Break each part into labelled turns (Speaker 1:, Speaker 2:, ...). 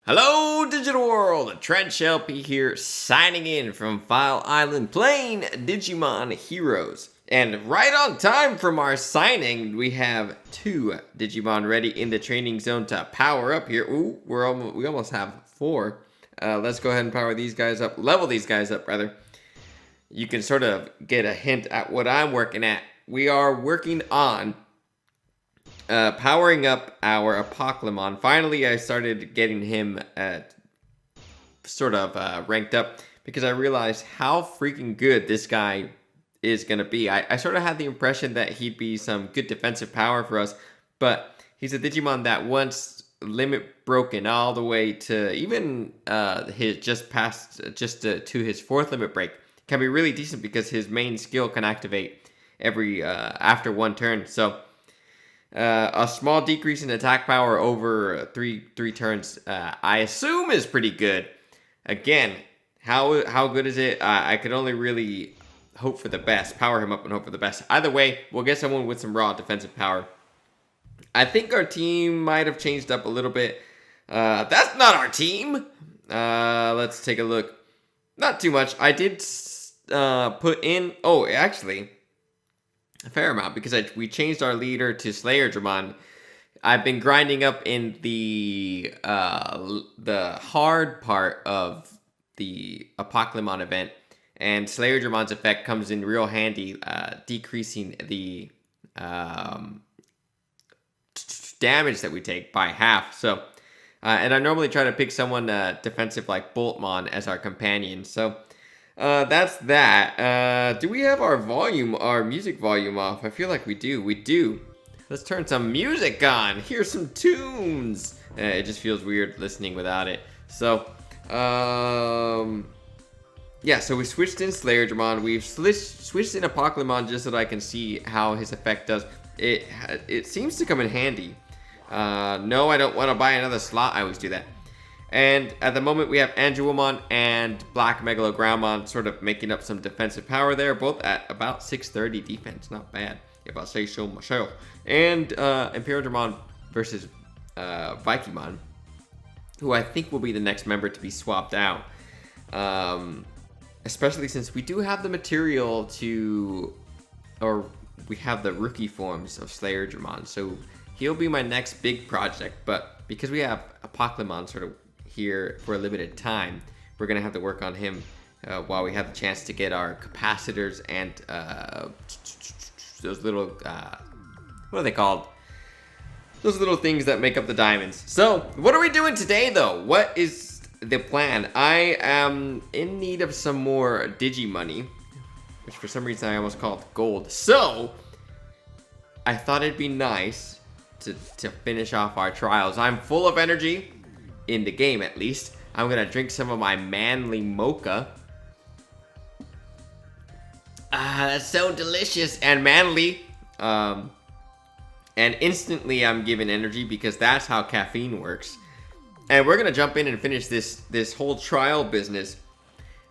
Speaker 1: Hello, digital world! Trench LP here, signing in from File Island, playing Digimon Heroes. And right on time from our signing, we have 2 Digimon ready in the training zone to power up here. Ooh, we almost have 4. Let's go ahead and power these guys up, level these guys up, rather. You can sort of get a hint at what I'm working at. We are working on powering up our Apoclymon. Finally, I started getting him ranked up because I realized how freaking good this guy is going to be. I sort of had the impression that he'd be some good defensive power for us, but he's a Digimon that once limit broken all the way to even to his 4th limit break can be really decent because his main skill can activate every after 1 turn. So a small decrease in attack power over three turns, I assume, is pretty good. Again, how good is it? I could only really hope for the best, power him up and hope for the best. Either way, we'll get someone with some raw defensive power. I think our team might have changed up a little bit. That's not our team. Let's take a look. Not too much. I did put in. Oh, actually, a fair amount because we changed our leader to Slayer Dramon. I've been grinding up in the hard part of the Apoclymon event, and Slayer Dramon's effect comes in real handy, decreasing the damage that we take by half. So, and I normally try to pick someone defensive like Boltmon as our companion. So. That's that. Do we have our music volume off? I feel like we do. We do. Let's turn some music on. Here's some tunes. It just feels weird listening without it. So, yeah, so we switched in Slayer Dramon. We've switched in Apoclymon just so that I can see how his effect does. It seems to come in handy. No, I don't want to buy another slot. I always do that. And at the moment, we have Underwhelming and Black Megalogrammon sort of making up some defensive power there, both at about 630 defense. Not bad, if I say so myself. And Imperial Dramon versus Vikimon, who I think will be the next member to be swapped out. Especially since we do have the material to, or we have the rookie forms of Slayer Dramon. So he'll be my next big project. But because we have Apoclymon sort of here for a limited time, we're gonna have to work on him while we have the chance to get our capacitors and those little what are they called? Those little things that make up the diamonds. So what are we doing today though? What is the plan? I am in need of some more Digimoney, which for some reason I almost called gold. So I thought it'd be nice to finish off our trials. I'm full of energy. In the game, at least. I'm gonna drink some of my manly mocha. That's so delicious and manly. And instantly I'm given energy because that's how caffeine works. And we're gonna jump in and finish this whole trial business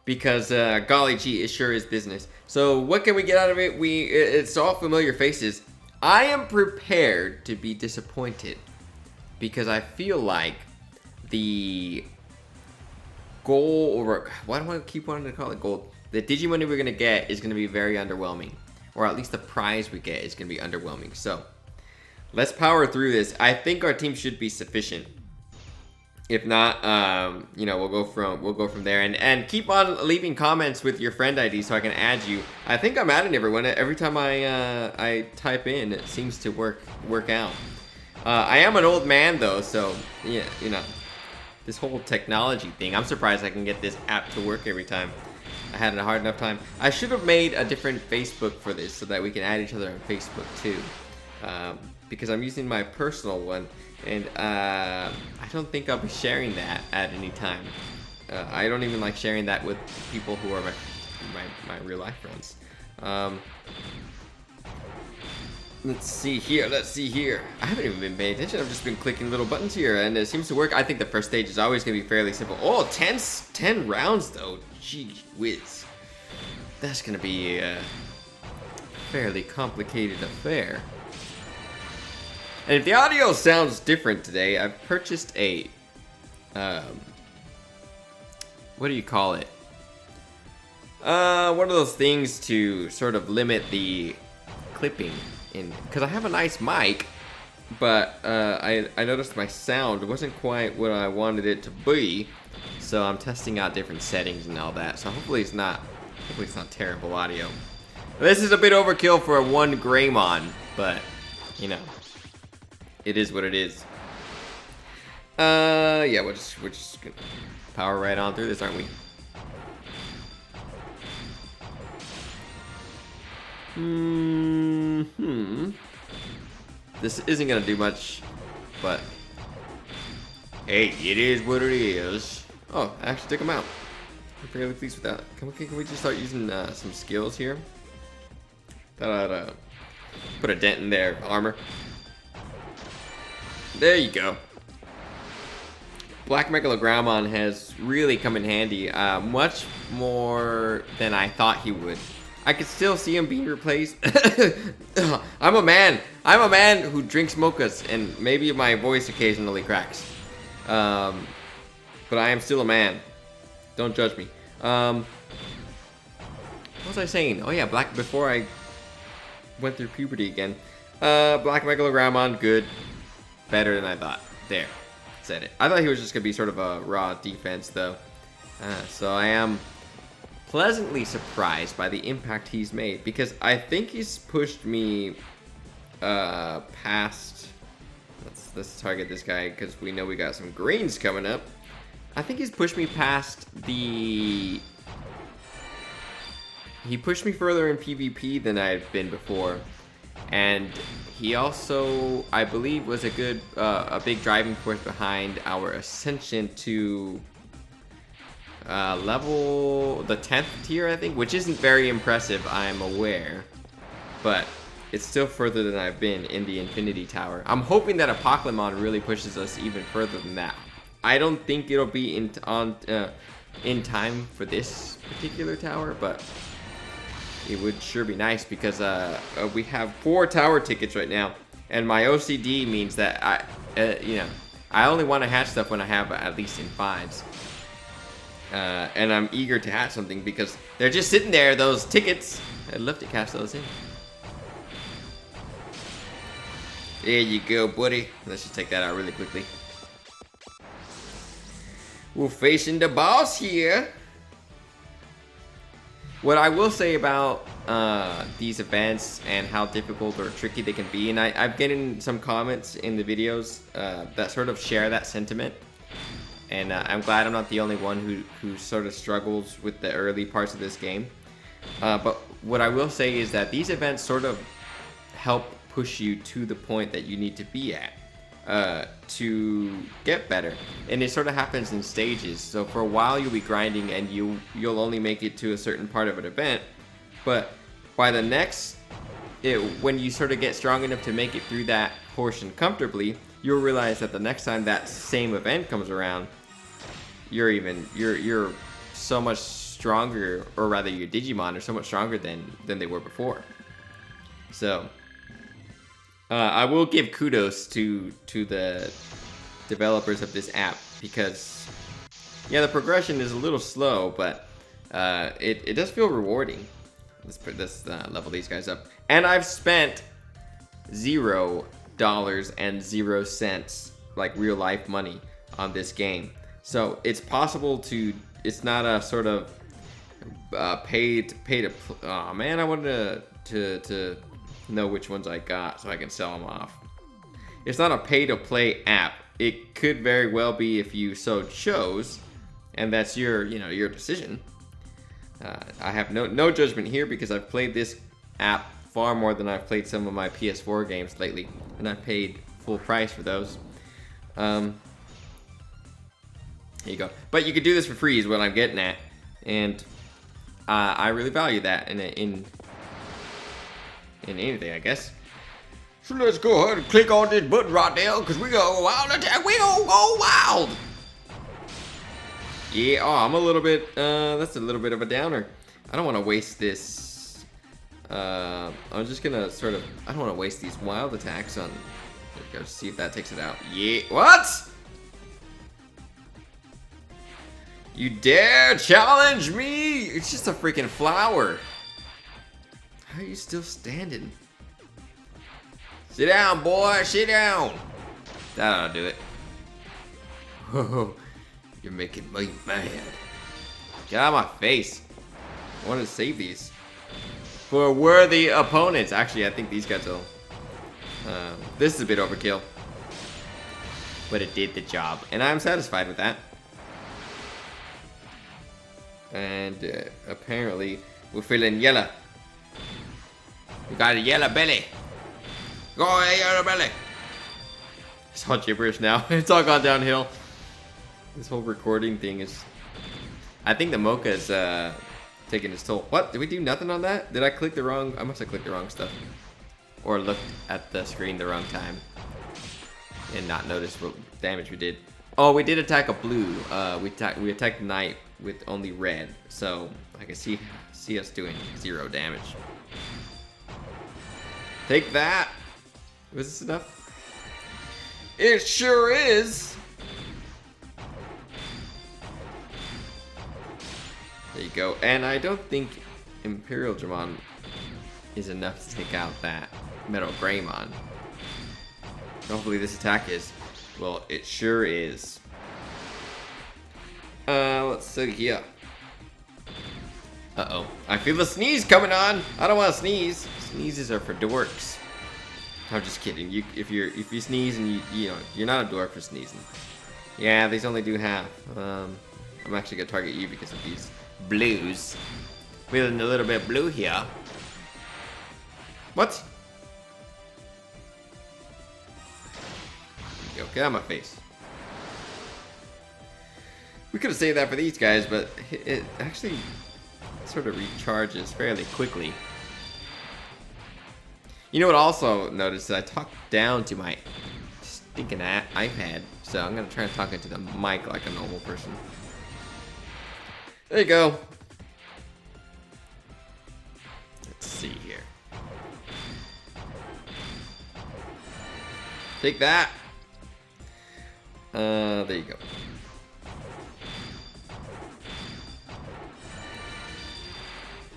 Speaker 1: because golly gee, it sure is business. So what can we get out of it? It's all familiar faces. I am prepared to be disappointed because I feel like the goal, or why do I keep wanting to call it gold? The Digimon we're going to get is going to be very underwhelming. Or at least the prize we get is going to be underwhelming. So, let's power through this. I think our team should be sufficient. If not, we'll go from there. And keep on leaving comments with your friend ID so I can add you. I think I'm adding everyone. Every time I type in, it seems to work out. I am an old man though, so yeah, this whole technology thing, I'm surprised I can get this app to work every time. I had a hard enough time. I should have made a different Facebook for this so that we can add each other on Facebook too. Because I'm using my personal one, and I don't think I'll be sharing that at any time. I don't even like sharing that with people who are my real life friends. Let's see here. I haven't even been paying attention. I've just been clicking little buttons here, and it seems to work. I think the first stage is always going to be fairly simple. Oh, 10 rounds, though. Gee whiz. That's going to be a fairly complicated affair. And if the audio sounds different today, I've purchased a what do you call it? One of those things to sort of limit the clipping in, because I have a nice mic, but I noticed my sound wasn't quite what I wanted it to be, so I'm testing out different settings and all that. So hopefully it's not terrible audio. This is a bit overkill for a 1 Greymon, but you know, it is what it is. Yeah, we're just gonna power right on through this, aren't we? This isn't gonna do much, but hey, it is what it is. Oh, I actually took him out. I'm fairly pleased with that. Can we just start using some skills here? Thought I'd put a dent in their armor. There you go. Black Megalogramon has really come in handy, much more than I thought he would. I could still see him being replaced. I'm a man who drinks mochas, and maybe my voice occasionally cracks. But I am still a man. Don't judge me. What was I saying? Oh yeah, before I went through puberty again. Black Megalogramon, good. Better than I thought. There. Said it. I thought he was just going to be sort of a raw defense, though. So I am pleasantly surprised by the impact he's made, because I think he's pushed me past. Let's target this guy because we know we got some greens coming up. I think he's pushed me past the. He pushed me further in PvP than I've been before, and he also, I believe, was a big driving force behind our ascension to level the 10th tier, I think, which isn't very impressive, I'm aware, but it's still further than I've been in the Infinity Tower. I'm hoping that Apocalypse really pushes us even further than that. I don't think it'll be in time for this particular tower, but it would sure be nice, because we have 4 tower tickets right now, and my OCD means that I only want to hatch stuff when I have at least in 5s. And I'm eager to hatch something because they're just sitting there, those tickets. I'd love to cash those in. There you go, buddy. Let's just take that out really quickly. We're facing the boss here. What I will say about these events and how difficult or tricky they can be, and I've getting some comments in the videos that sort of share that sentiment. And I'm glad I'm not the only one who sort of struggles with the early parts of this game. But what I will say is that these events sort of help push you to the point that you need to be at to get better. And it sort of happens in stages. So for a while you'll be grinding and you'll only make it to a certain part of an event. But by the next, when you sort of get strong enough to make it through that portion comfortably, you'll realize that the next time that same event comes around, you're so much stronger, or rather your Digimon are so much stronger than they were before. So I will give kudos to the developers of this app, because yeah, the progression is a little slow, but it does feel rewarding. Let's level these guys up, and I've spent $0.00, like real life money, on this game. So it's possible to, it's not a sort of pay to oh man, I wanted to know which ones I got so I can sell them off. It's not a pay to play app. It could very well be if you so chose, and that's your decision. I have no judgment here, because I've played this app far more than I've played some of my PS4 games lately, and I've paid full price for those. Here you go. But you could do this for free is what I'm getting at, and I really value that in anything, I guess. So let's go ahead and click on this button right there, because we go wild attack. We gonna go wild. Yeah, oh, I'm a little bit, that's a little bit of a downer. I don't want to waste this. I'm just gonna I don't want to waste these wild attacks on. Let's go see if that takes it out. Yeah, what? You dare challenge me? It's just a freaking flower. How are you still standing? Sit down, boy. Sit down. That ought to do it. Whoa, you're making me mad. Get out of my face. I want to save these for worthy opponents. Actually, I think these guys will. This is a bit overkill, but it did the job, and I'm satisfied with that. And apparently, we're feeling yellow. We got a yellow belly. Go yellow belly. It's all gibberish now. It's all gone downhill. This whole recording thing is. I think the mocha is taking its toll. What? Did we do nothing on that? Did I click the wrong? I must have clicked the wrong stuff. Or looked at the screen the wrong time. And not noticed what damage we did. Oh, we did attack a blue. We attacked knight with only red. So I can see us doing 0 damage. Take that. Was this enough? It sure is. There you go. And I don't think Imperial Dramon is enough to take out that Metal Greymon. Hopefully this attack is. Well, it sure is. Let's see here. Uh-oh. I feel the sneeze coming on. I don't want to sneeze. Sneezes are for dorks. I'm just kidding. If you sneeze and you know, you're not a dork for sneezing. Yeah, these only do half. I'm actually gonna target you because of these blues. Feeling a little bit blue here. What? There you go. Get out of my face. We could have saved that for these guys, but it actually sort of recharges fairly quickly. You know what I also noticed? I talked down to my stinking iPad, so I'm going to try to talk into the mic like a normal person. There you go. Let's see here. Take that. There you go.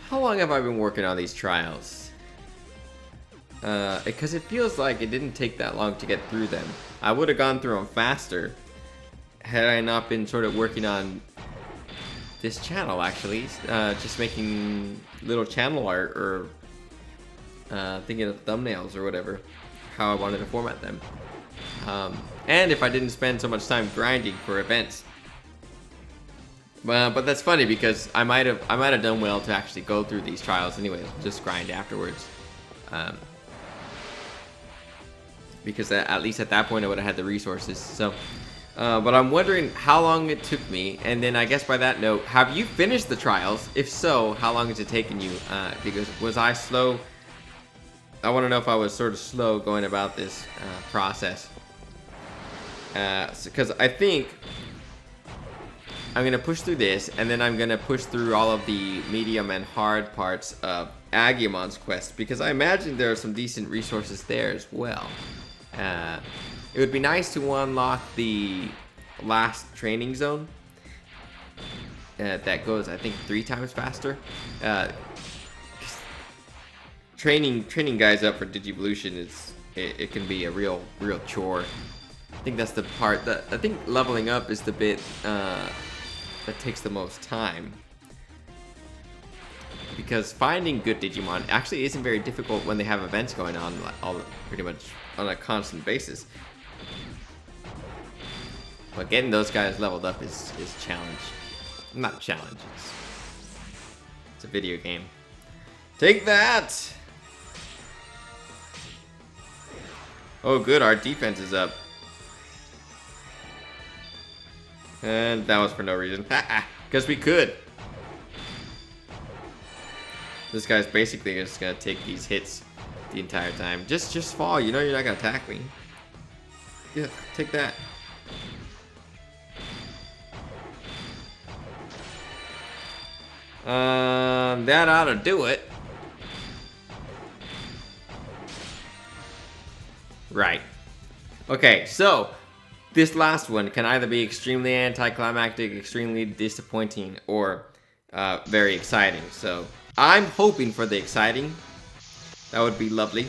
Speaker 1: How long have I been working on these trials? Because it feels like it didn't take that long to get through them. I would have gone through them faster had I not been sort of working on this channel, actually. Just making little channel art or thinking of thumbnails or whatever, how I wanted to format them. And if I didn't spend so much time grinding for events. But that's funny because I might have done well to actually go through these trials anyway, just grind afterwards. Because at least at that point I would have had the resources. So, but I'm wondering how long it took me, and then I guess by that note, have you finished the trials? If so, how long has it taken you? Because was I slow? I want to know if I was sort of slow going about this process. Because I think I'm going to push through this, and then I'm going to push through all of the medium and hard parts of Aguimon's quest, because I imagine there are some decent resources there as well. It would be nice to unlock the last training zone that goes, I think, 3 times faster. Training guys up for Digivolution it can be a real chore. I think that's the part that I think leveling up is the bit that takes the most time, because finding good Digimon actually isn't very difficult when they have events going on pretty much on a constant basis. But getting those guys leveled up is challenge. Not challenge. It's a video game. Take that! Oh good, our defense is up. And that was for no reason. Because we could. This guy's basically just gonna take these hits the entire time. Just fall, you know you're not gonna attack me. Yeah, take that. That ought to do it. Right. Okay, so this last one can either be extremely anticlimactic, extremely disappointing, or very exciting. So I'm hoping for the exciting. That would be lovely.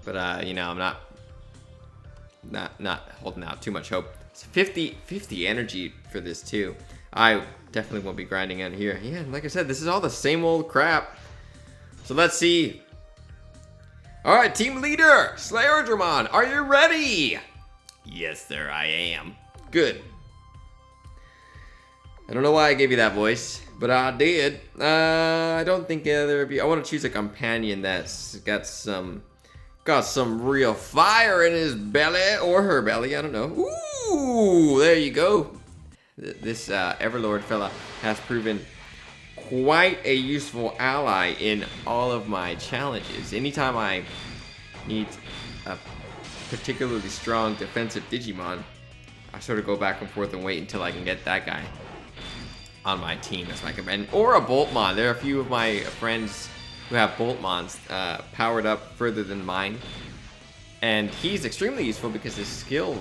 Speaker 1: But you know, I'm not holding out too much hope. It's 50 energy for this too. I definitely won't be grinding out here. Yeah, like I said, this is all the same old crap. So let's see. All right, team leader, Slayer Dramon, are you ready? Yes, sir, I am. Good. I don't know why I gave you that voice, but I did. I don't think either of you. I want to choose a companion that's got some real fire in his belly or her belly. I don't know. Ooh, there you go. This Everlord fella has proven quite a useful ally in all of my challenges. Anytime I need a particularly strong defensive Digimon, I sort of go back and forth and wait until I can get that guy on my team as my companion. Or a Boltmon. There are a few of my friends who have Boltmons powered up further than mine. And he's extremely useful because his skill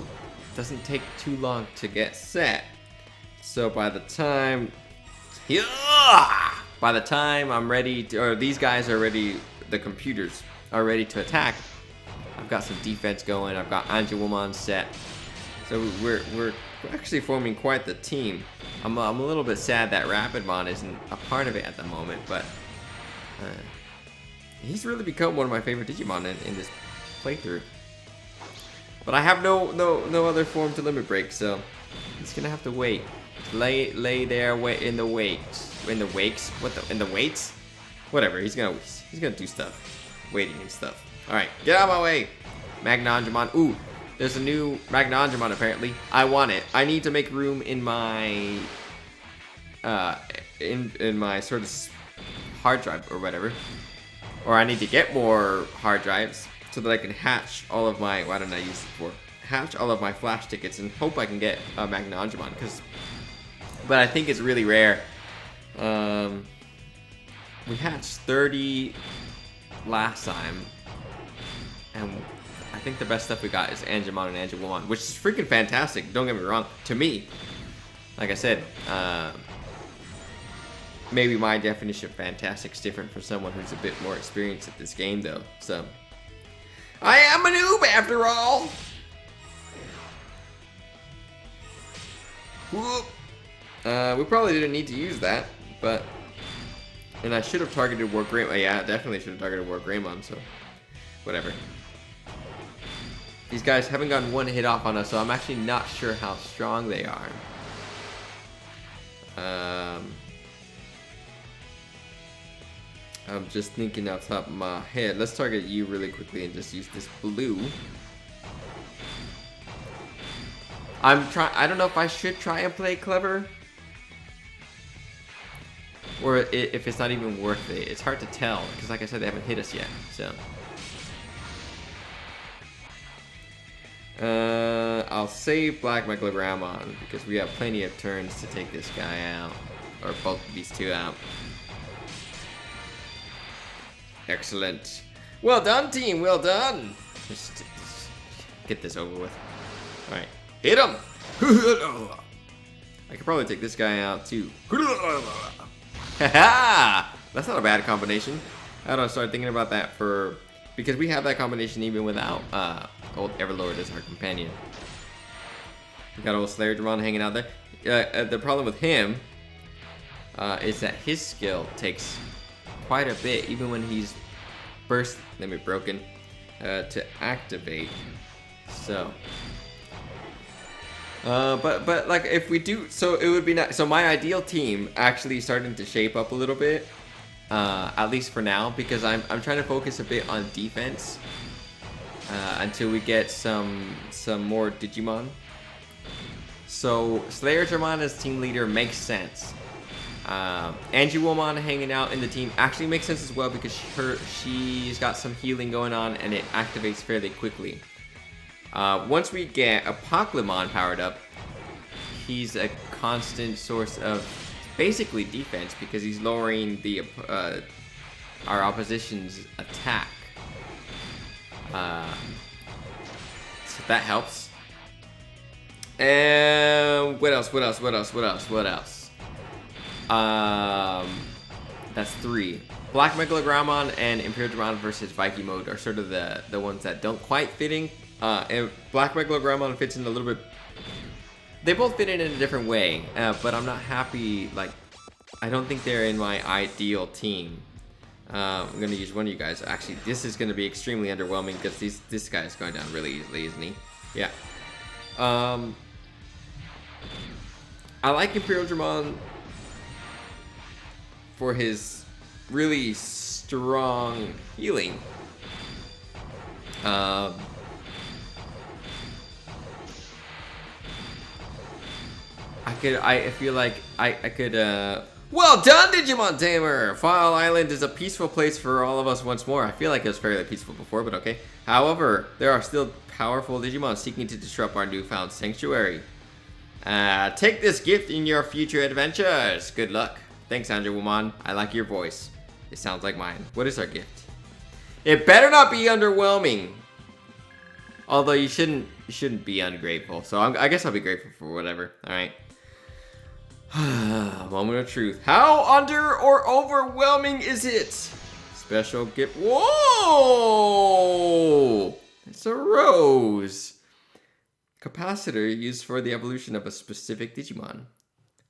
Speaker 1: doesn't take too long to get set. So by the time I'm ready to, or these guys are ready, the computers are ready to attack, I've got some defense going. I've got Angelwomon set. So we're actually forming quite the team. I'm a little bit sad that Rapidmon isn't a part of it at the moment, but he's really become one of my favorite Digimon in this playthrough. But I have no other form to limit break, so he's gonna have to wait. Lay there, wait in the weights. In the weights? Whatever. He's gonna do stuff, waiting and stuff. All right, get out of my way, Magnangemon. Ooh, there's a new Magnangemon apparently. I want it. I need to make room in my in my sort of hard drive or whatever, or I need to get more hard drives so that I can hatch all of my. Why didn't I use it before? Hatch all of my flash tickets and hope I can get a Magnangemon but I think it's really rare. We hatched 30 last time, and I think the best stuff we got is Angemon and Angelwomon, which is freaking fantastic. Don't get me wrong. To me, like I said, maybe my definition of fantastic is different for someone who's a bit more experienced at this game, though. So I am a noob after all. Whoop. We probably didn't need to use that, but... And I should have targeted War Greymon. Yeah, definitely should have targeted War Greymon, so... Whatever. These guys haven't gotten one hit off on us, so I'm actually not sure how strong they are. I'm just thinking off the top of my head. Let's target you really quickly and just use this blue. I don't know if I should try and play clever, or if it's not even worth it. It's hard to tell because, like I said, they haven't hit us yet. So I'll save Black Megalogramon because we have plenty of turns to take this guy out, or both of these two out. Excellent. Well done, team. Well done. Just get this over with. All right. Hit him! I could probably take this guy out too. Haha! That's not a bad combination. I don't start thinking about that because we have that combination even without old Everlord as our companion. We got old Slayer Dramon hanging out there. The problem with him is that his skill takes quite a bit, even when he's broken, to activate. So. But like if we do, so it would be nice. So my ideal team actually starting to shape up a little bit, at least for now, because I'm trying to focus a bit on defense until we get some more Digimon. So Slayer Dramon as team leader makes sense. Angelwomon hanging out in the team actually makes sense as well because she's got some healing going on and it activates fairly quickly. Once we get Apocalypse powered up, he's a constant source of basically defense because he's lowering the our opposition's attack. that helps. And what else? That's 3. Black Megalogramon and Imperial Dramon versus Viking mode are sort of the ones that don't quite fit in. And Black Megalogramon fits in a little bit. They both fit in a different way, but I'm not happy. Like, I don't think they're in my ideal team. I'm gonna use one of you guys. Actually, this is gonna be extremely underwhelming because this guy is going down really easily, isn't he? Yeah. I like Imperial Dramon for his really strong healing. I feel like I could well done, Digimon Tamer! File Island is a peaceful place for all of us once more. I feel like it was fairly peaceful before, but okay. However, there are still powerful Digimon seeking to disrupt our newfound sanctuary. Take this gift in your future adventures. Good luck. Thanks, Underwhelming. I like your voice. It sounds like mine. What is our gift? It better not be underwhelming. Although you shouldn't be ungrateful. So I guess I'll be grateful for whatever. All right. Moment of truth. How under or overwhelming is it? Special gift. Whoa! It's a rose. Capacitor used for the evolution of a specific Digimon.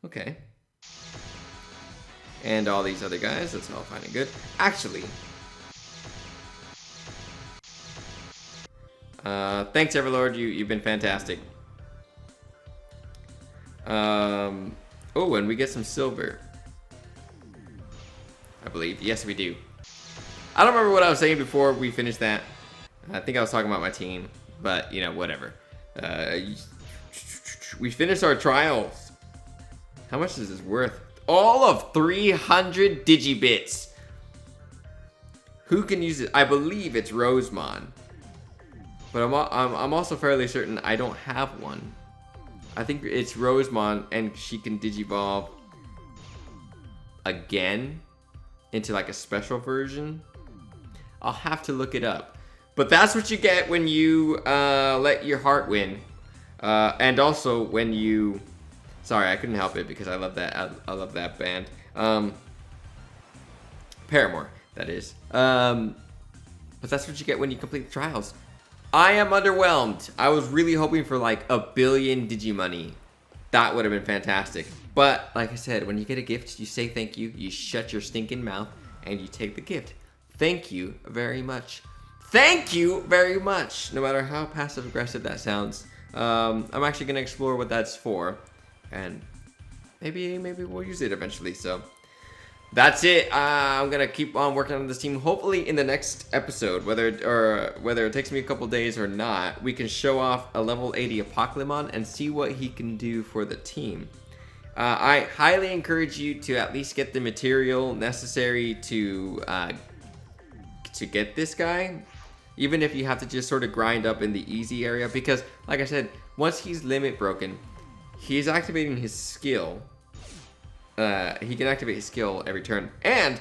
Speaker 1: Okay. And all these other guys. That's all fine and good. Actually. Thanks, Everlord. You've been fantastic. Oh, and we get some silver. I believe. Yes, we do. I don't remember what I was saying before we finished that. I think I was talking about my team. But, you know, whatever. We finished our trials. How much is this worth? All of 300 Digibits. Who can use it? I believe it's Rosemon. But I'm also fairly certain I don't have one. I think it's Rosemon, and she can Digivolve again into like a special version. I'll have to look it up. But that's what you get when you let your heart win. And also when you... Sorry, I couldn't help it because I love that. I love that band. Paramore, that is. But that's what you get when you complete the trials. I am underwhelmed. I was really hoping for like 1 billion Digimoney. That would have been fantastic. But like I said, when you get a gift, you say thank you, you shut your stinking mouth, and you take the gift. Thank you very much. Thank you very much. No matter how passive aggressive that sounds. I'm actually gonna explore what that's for, and maybe we'll use it eventually. So that's it. I'm gonna keep on working on this team. Hopefully in the next episode, whether it takes me a couple days or not, we can show off a level 80 Apoclymon and see what he can do for the team. I highly encourage you to at least get the material necessary to get this guy, even if you have to just sort of grind up in the easy area, because like I said, once he's limit broken, he's activating his skill. He can activate his skill every turn, and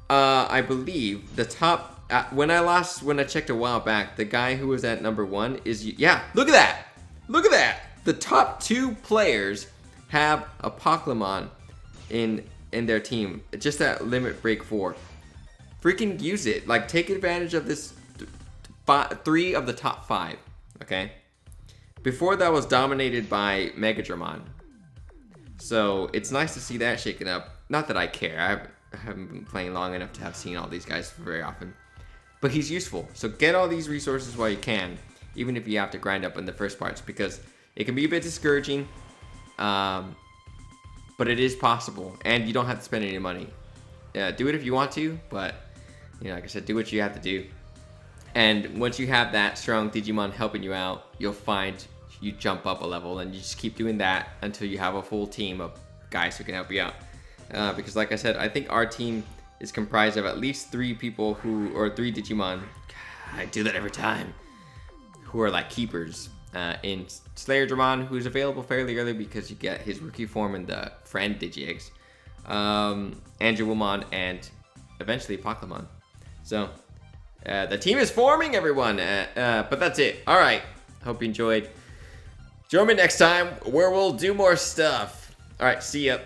Speaker 1: I believe the top when I checked a while back, the guy who was at number 1 is look at that. The top 2 players have a Pokemon in their team, just at limit break 4. Freaking use it. Like, take advantage of this. 3 of the top 5. Okay. Before that was dominated by Megadramon. So it's nice to see that shaken up. Not that I care. I haven't been playing long enough to have seen all these guys very often. But he's useful. So get all these resources while you can. Even if you have to grind up in the first parts. Because it can be a bit discouraging. But it is possible. And you don't have to spend any money. Do it if you want to. But, you know, like I said, do what you have to do. And once you have that strong Digimon helping you out, you'll find you jump up a level, and you just keep doing that until you have a full team of guys who can help you out. Because like I said, I think our team is comprised of at least 3 people or 3 Digimon. I do that every time. Who are like keepers. In Slayer Dramon, who's available fairly early because you get his rookie form in the friend Digi-Eggs. Underwhelming, and eventually Pokemon. So... the team is forming, everyone. But that's it. All right. Hope you enjoyed. Join me next time where we'll do more stuff. All right, see ya.